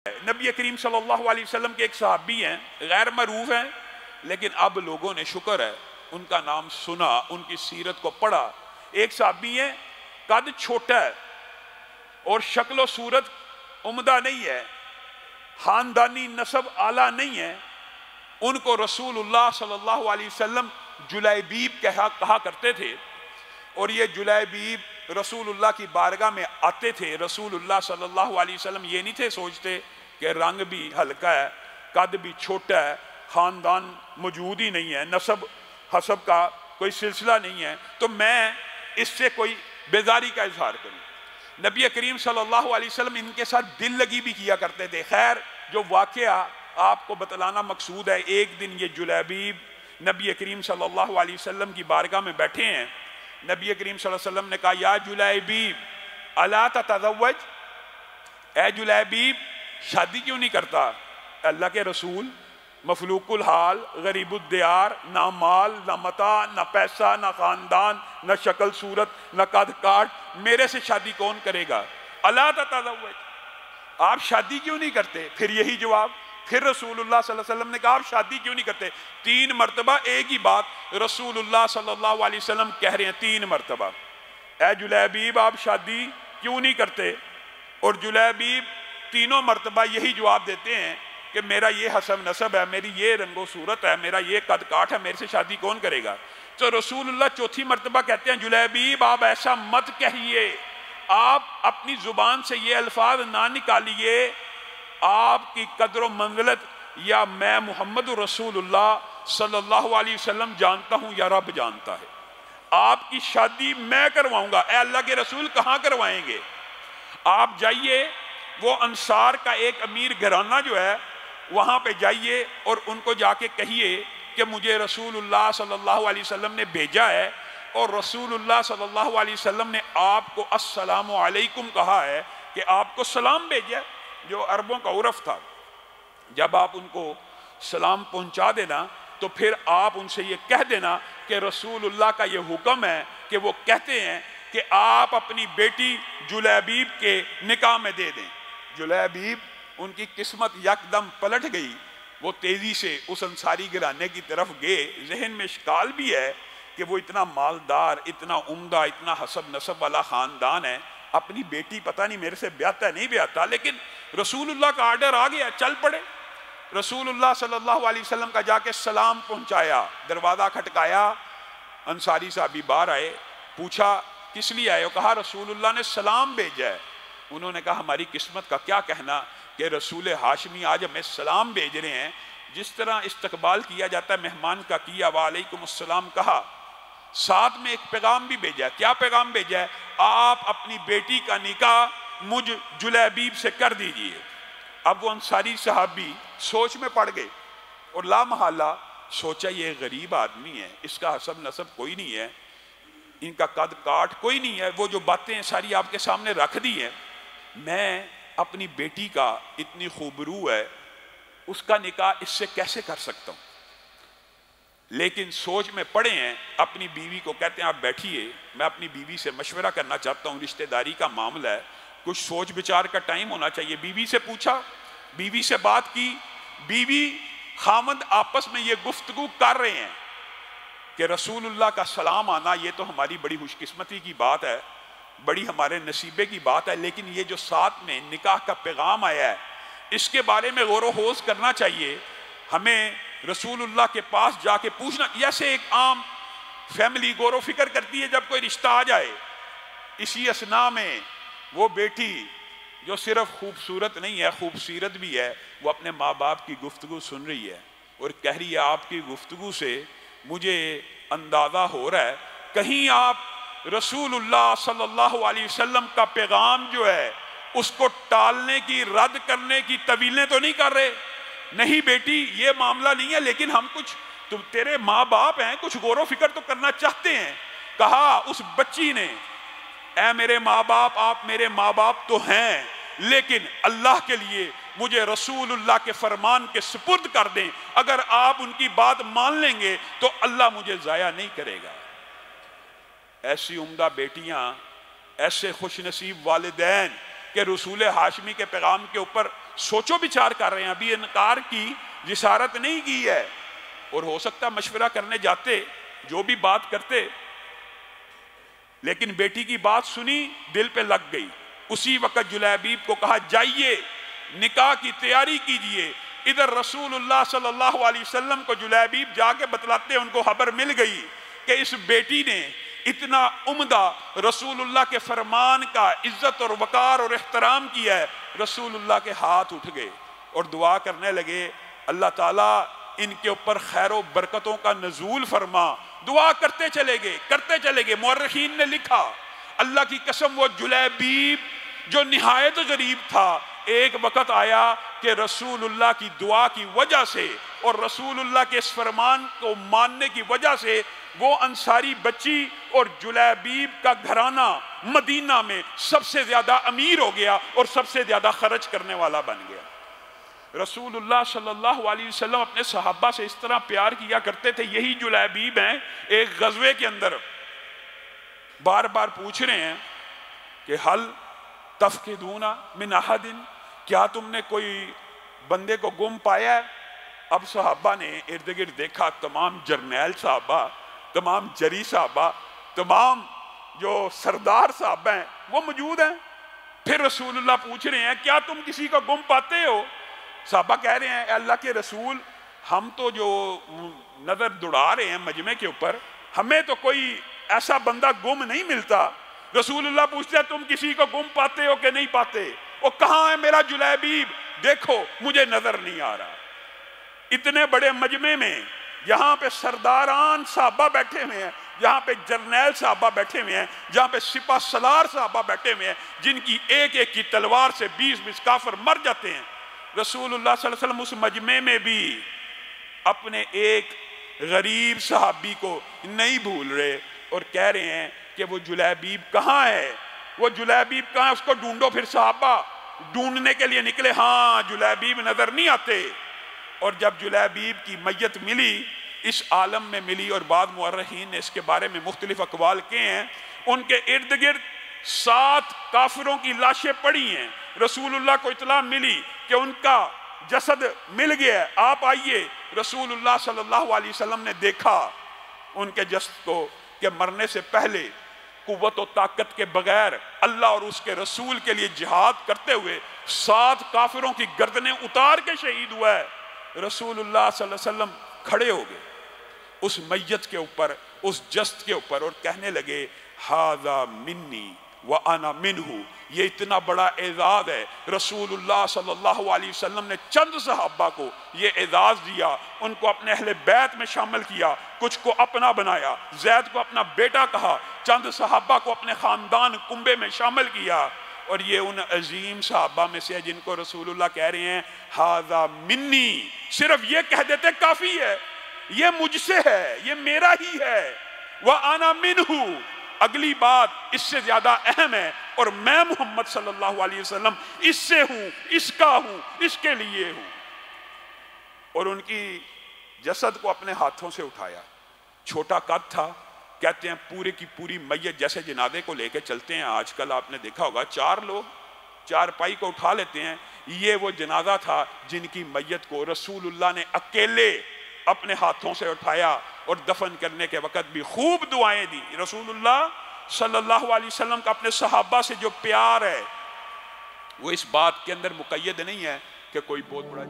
نبی کریم صلی اللہ علیہ وسلم کے ایک صحابی ہیں، غیر معروف ہیں، لیکن اب لوگوں نے شکر ہے ان کا نام سنا، ان کی سیرت کو پڑھا۔ ایک صحابی ہیں، قد چھوٹا ہے اور شکل و صورت عمدہ نہیں ہے، خاندانی نسب اعلیٰ نہیں ہے، ان کو رسول اللہ صلی اللہ علیہ وسلم جلیبیب کہا کرتے تھے، اور یہ جلیبیب رسول اللہ کی بارگاہ میں آتے تھے۔ رسول اللہ صلی اللہ علیہ وسلم یہ نہیں تھے سوچتے کہ رنگ بھی ہلکا ہے، قد بھی چھوٹا ہے، خاندان موجود ہی نہیں ہے، نسب حسب کا کوئی سلسلہ نہیں ہے، تو میں اس سے کوئی بیزاری کا اظہار کروں۔ نبی کریم صلی اللہ علیہ وسلم ان کے ساتھ دل لگی بھی کیا کرتے تھے۔ خیر، جو واقعہ آپ کو بتلانا مقصود ہے، ایک دن یہ جلیبیب نبی کریم صلی اللہ علیہ وسلم کی بارگاہ میں بیٹھے ہیں۔ نبی کریم صلی اللہ علیہ وسلم نے کہا، یا جلیبیب الا تتزوج، اے جلیبیب شادی کیوں نہیں کرتا؟ اللہ کے رسول مفلوق الحال، غریب الدیار، نہ مال نہ متاع، نہ پیسہ نہ خاندان، نہ شکل صورت نہ قد کاٹ، میرے سے شادی کون کرے گا؟ الا تتزوج، آپ شادی کیوں نہیں کرتے؟ پھر یہی جواب، پھر رسول اللہ صلی اللہ علیہ وسلم نے کہا، آپ شادی کیوں نہیں کرتے؟ 3 مرتبہ ایک ہی بات رسول اللہ صلی اللہ علیہ وسلم کہہ رہے ہیں، 3 مرتبہ، اے جلیبیب آپ شادی کیوں نہیں کرتے؟ اور جلیبیب تینوں مرتبہ یہی جواب دیتے ہیں کہ میرا یہ حسب نسب ہے، میری یہ رنگ و صورت ہے، میرا یہ قد کاٹ ہے، میرے سے شادی کون کرے گا؟ تو رسول اللہ چوتھی مرتبہ کہتے ہیں، جلیبیب آپ ایسا مت کہیے، آپ اپنی زبان سے یہ الفاظ نہ نکالیے، آپ کی قدر و منزلت یا میں محمد رسول اللہ صلی اللہ علیہ وسلم جانتا ہوں یا رب جانتا ہے، آپ کی شادی میں کرواؤں گا۔ اے اللہ کے رسول کہاں کروائیں گے؟ آپ جائیے، وہ انصار کا ایک امیر گھرانہ جو ہے وہاں پہ جائیے اور ان کو جا کے کہیے کہ مجھے رسول اللہ صلی اللہ علیہ وسلم نے بھیجا ہے، اور رسول اللہ صلی اللہ علیہ وسلم نے آپ کو السلام علیکم کہا ہے، کہ آپ کو سلام بھیجا، جو عربوں کا عرف تھا۔ جب آپ ان کو سلام پہنچا دینا تو پھر آپ ان سے یہ کہہ دینا کہ رسول اللہ کا یہ حکم ہے کہ وہ کہتے ہیں کہ آپ اپنی بیٹی جلیبیب کے نکاح میں دے دیں۔ جلیبیب، ان کی قسمت یکدم پلٹ گئی، وہ تیزی سے اس انصاری گھرانے کی طرف گئے۔ ذہن میں اشکال بھی ہے کہ وہ اتنا مالدار، اتنا عمدہ، اتنا حسب نسب والا خاندان ہے، اپنی بیٹی پتہ نہیں میرے سے بیاتا ہے نہیں بیاتا، لیکن رسول اللہ کا آرڈر آ گیا، چل پڑے۔ رسول اللہ صلی اللہ علیہ وسلم کا جا کے سلام پہنچایا، دروازہ کھٹکایا، انصاری صحابی باہر آئے، پوچھا کس لیے آئے ہو؟ کہا رسول اللہ نے سلام بھیجا ہے۔ انہوں نے کہا ہماری قسمت کا کیا کہنا کہ رسول ہاشمی آج ہمیں سلام بھیج رہے ہیں۔ جس طرح استقبال کیا جاتا ہے مہمان کا، کیا وعلیکم السلام کہا، ساتھ میں ایک پیغام بھی بھیجا ہے۔ کیا پیغام بھیجا ہے؟ آپ اپنی بیٹی کا نکاح مجھ جلیبیب سے کر دیجئے۔ اب وہ انصاری صحابی سوچ میں پڑ گئے، اور لا محالہ سوچا یہ غریب آدمی ہے، اس کا حسب نسب کوئی نہیں ہے، ان کا قد کاٹ کوئی نہیں ہے، وہ جو باتیں ساری آپ کے سامنے رکھ دی ہیں، میں اپنی بیٹی کا اتنی خوبرو ہے، اس کا نکاح اس سے کیسے کر سکتا ہوں؟ لیکن سوچ میں پڑے ہیں، اپنی بیوی کو کہتے ہیں آپ بیٹھیے، میں اپنی بیوی سے مشورہ کرنا چاہتا ہوں، رشتہ داری کا معاملہ ہے، کچھ سوچ بچار کا ٹائم ہونا چاہیے۔ بیوی سے پوچھا، بیوی سے بات کی، بیوی خامند آپس میں یہ گفتگو کر رہے ہیں کہ رسول اللہ کا سلام آنا یہ تو ہماری بڑی خوش قسمتی کی بات ہے، بڑی ہمارے نصیبے کی بات ہے، لیکن یہ جو ساتھ میں نکاح کا پیغام آیا ہے اس کے بارے میں غور و خوض کرنا چاہیے، ہمیں رسول اللہ کے پاس جا کے پوچھنا۔ جیسے ایک عام فیملی غور و فکر کرتی ہے جب کوئی رشتہ آ جائے، اسی اثناء میں وہ بیٹی جو صرف خوبصورت نہیں ہے، خوبصورت بھی ہے، وہ اپنے ماں باپ کی گفتگو سن رہی ہے اور کہہ رہی ہے آپ کی گفتگو سے مجھے اندازہ ہو رہا ہے کہیں آپ رسول اللہ صلی اللہ علیہ وسلم کا پیغام جو ہے اس کو ٹالنے کی، رد کرنے کی طویلیں تو نہیں کر رہے؟ نہیں بیٹی، یہ معاملہ نہیں ہے، لیکن ہم کچھ، تم تیرے ماں باپ ہیں، کچھ غور و فکر تو کرنا چاہتے ہیں۔ کہا اس بچی نے، اے میرے ماں باپ، آپ میرے ماں باپ تو ہیں، لیکن اللہ کے لیے مجھے رسول اللہ کے فرمان کے سپرد کر دیں، اگر آپ ان کی بات مان لیں گے تو اللہ مجھے ضائع نہیں کرے گا۔ ایسی عمدہ بیٹیاں، ایسے خوش نصیب والدین کہ رسول ہاشمی کے پیغام کے اوپر سوچو بچار کر رہے ہیں، ابھی انکار کی جسارت نہیں کی ہے، اور ہو سکتا مشورہ کرنے جاتے جو بھی بات کرتے، لیکن بیٹی کی بات سنی، دل پہ لگ گئی۔ اسی وقت جلیبیب کو کہا جائیے نکاح کی تیاری کیجئے۔ ادھر رسول اللہ صلی اللہ علیہ وسلم کو جلیبیب جا کے بتلاتے ان کو خبر مل گئی کہ اس بیٹی نے اتنا عمدہ رسول اللہ کے فرمان کا عزت اور وقار اور احترام کیا ہے۔ رسول اللہ کے ہاتھ اٹھ گئے اور دعا کرنے لگے، اللہ تعالیٰ ان کے اوپر خیر و برکتوں کا نزول فرما۔ دعا کرتے چلے گئے۔ مورخین نے لکھا اللہ کی قسم وہ جلیبیب جو نہایت غریب تھا، ایک وقت آیا کہ رسول اللہ کی دعا کی وجہ سے اور رسول اللہ کے اس فرمان کو ماننے کی وجہ سے وہ انصاری بچی اور جلیبیب کا گھرانہ مدینہ میں سب سے زیادہ امیر ہو گیا اور سب سے زیادہ خرچ کرنے والا بن گیا۔ رسول اللہ صلی اللہ علیہ وسلم اپنے صحابہ سے اس طرح پیار کیا کرتے تھے۔ یہی جلیبیب ہیں ایک غزوے کے اندر بار بار پوچھ رہے ہیں کہ حل تفقدون من احد، کیا تم نے کوئی بندے کو گم پایا ہے؟ اب صحابہ نے ارد گرد دیکھا، تمام جرنیل صحابہ، تمام جری صحابہ، تمام جو سردار صحابہ ہیں وہ موجود ہیں۔ پھر رسول اللہ پوچھ رہے ہیں کیا تم کسی کو گم پاتے ہو؟ صحابہ کہہ رہے ہیں اے اللہ کے رسول، ہم تو جو نظر دوڑا رہے ہیں مجمع کے اوپر، ہمیں تو کوئی ایسا بندہ گم نہیں ملتا۔ رسول اللہ پوچھتے ہیں تم کسی کو گم پاتے ہو کہ نہیں پاتے؟ وہ کہاں ہے میرا جلیبیب؟ دیکھو مجھے نظر نہیں آ رہا۔ اتنے بڑے مجمع میں جہاں پہ سرداران صحابہ بیٹھے ہوئے ہیں، جہاں پہ جرنیل صحابہ بیٹھے ہوئے ہیں، جہاں پہ سپہ سالار صحابہ بیٹھے ہوئے ہیں جن کی ایک ایک کی تلوار سے 20 کافر مر جاتے ہیں، رسول اللہ صلی اللہ علیہ وسلم اس مجمع میں بھی اپنے ایک غریب صحابی کو نہیں بھول رہے اور کہہ رہے ہیں کہ وہ جلیبیب کہاں ہے؟ وہ جلیبیب کہاں ہے؟ اس کو ڈھونڈو۔ پھر صحابہ ڈھونڈنے کے لیے نکلے، ہاں جلیبیب نظر نہیں آتے۔ اور جب جلیبیب کی میت ملی، اس عالم میں ملی، اور بعض مورخین نے اس کے بارے میں مختلف اقوال کیے ہیں، ان کے ارد گرد 7 کافروں کی لاشیں پڑی ہیں۔ رسول اللہ کو اطلاع ملی کہ ان کا جسد مل گیا ہے، آپ آئیے۔ رسول اللہ صلی اللہ علیہ وسلم نے دیکھا ان کے جسد کو کہ مرنے سے پہلے قوت و طاقت کے بغیر اللہ اور اس کے رسول کے لیے جہاد کرتے ہوئے 7 کافروں کی گردنیں اتار کے شہید ہوا ہے۔ رسول اللہ صلی اللہ علیہ وسلم کھڑے ہو گئے اس میت کے اوپر، اس جسد کے اوپر، اور کہنے لگے ھذا منی وانا منہ، یہ اتنا بڑا اعزاز ہے۔ رسول اللہ صلی اللہ علیہ وسلم نے چند صحابہ کو یہ اعزاز دیا، ان کو اپنے اہل بیت میں شامل کیا، کچھ کو اپنا بنایا، زید کو اپنا بیٹا کہا، چند صحابہ کو اپنے خاندان کنبے میں شامل کیا، اور یہ ان عظیم صحابہ میں سے جن کو رسول اللہ کہہ رہے ہیں ھذا منی، صرف یہ کہہ دیتے کافی ہے، یہ مجھ سے ہے، یہ میرا ہی ہے۔ وَأَنَا مِنْهُ، اگلی بات اس سے زیادہ اہم ہے، اور میں محمد صلی اللہ علیہ وسلم اس سے ہوں، اس کا ہوں، اس کے لیے ہوں۔ اور ان کی جسد کو اپنے ہاتھوں سے اٹھایا، چھوٹا قد تھا، کہتے ہیں پورے کی پوری میت جیسے جنازے کو لے کے چلتے ہیں آج کل، آپ نے دیکھا ہوگا 4 لوگ 4 پائی کو اٹھا لیتے ہیں، یہ وہ جنازہ تھا جن کی میت کو رسول اللہ نے اکیلے اپنے ہاتھوں سے اٹھایا، اور دفن کرنے کے وقت بھی خوب دعائیں دی۔ رسول اللہ صلی اللہ علیہ وسلم کا اپنے صحابہ سے جو پیار ہے وہ اس بات کے اندر مقید نہیں ہے کہ کوئی بہت بڑا